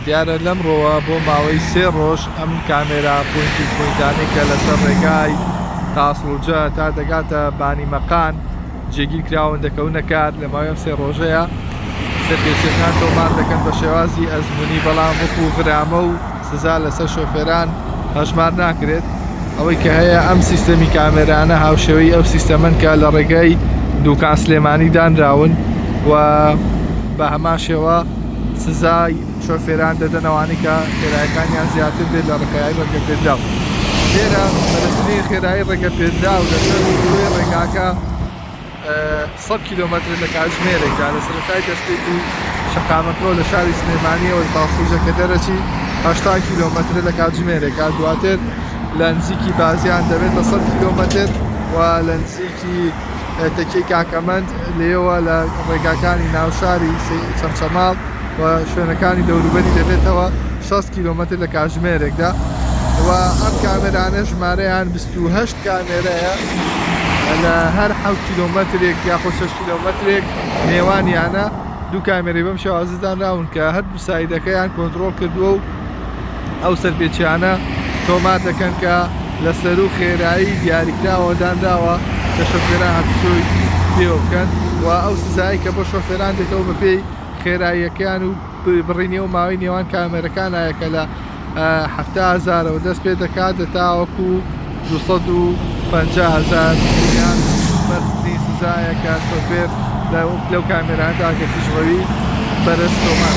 دیارە لەمڕۆوە بۆ ماوەی 3 ڕۆژ ئەم کامێرا پوینتانی کە لەسەر ڕێگای تاسڵجە تا دەگاتە بانیمەقان جێگیر کراون دەکەونە کار لە ماوەی ئەم 3 ڕۆژەیە سەرپێچەکان تۆمار دەکەن بە شێوازی ئەزمموی، بەڵام وەکو غرامە و سزا لەسەر شۆفێران هەژمار ناکرێت. ئەوەی کە هەیە ئەم سیستەمی کامێرانە هاوشێوەی ئەو سیستەمەن کە لە ڕێگەی دووکان سلێمانی دانراون و بە هەمان شێوە سزای شۆفێران دەدەنەوانی کە خێرایەکانیان زیاتر بێت لە ڕێگای ڕێگەپێدراو. لێرە بەرزترین خێرایی ڕێگەپێدراو لەسەر ڕووی ڕێگاکە 100 کیلۆمەتر لە کاتژمێرێکدا لە سەرەتای دەستپێکی شەقامەکەوە لە شاری سلێمانیەوە تاسڵجەکە دەرەچی 80 کیلۆمەتر لە کاتژمێرێکا، دواتر لە نزیکی بازیان دەبێتە 100 کیلۆمەتر و لە نزیکی تەکەی کاکەمەند لێەوە لە ڕێگاکانی ناوشاری چەمچەماڵ و شوێنەکانی دەوروبەری دەبێتەوە 60 کیلۆمەتر لە کاتژمێرێکدا. و ئەم کامێرانە ژمارەیان 28 کامێرەیە لە هەر 7 کیلۆمەترێک یاخۆ 6 کیلۆمەترێک نێوانیانە دوو کامێرەی بەم شێوازدانراون کە هەردوو سایدەکەیان کۆنتڕۆڵ کردووە و ئەو سەرپێچیانە تۆمار دەکەن کە لە سەر و خێرایی دیاریکراوە دانراوە کە شۆفێران هاتووی پێوە بکەن و ئەو سزایی کە بۆ شۆفێران دێتەوە بەپێی خێراییەکان و بڕینێ و ماوەی نێوان کامێرەکانایە کە لە 7,000ەوە دەست پێ دەکات تاوەکو 250,000 یان مەرجی سزایە کە شۆفێر لەو کامێراندا کە تیژڕەوی بەرز تۆمار.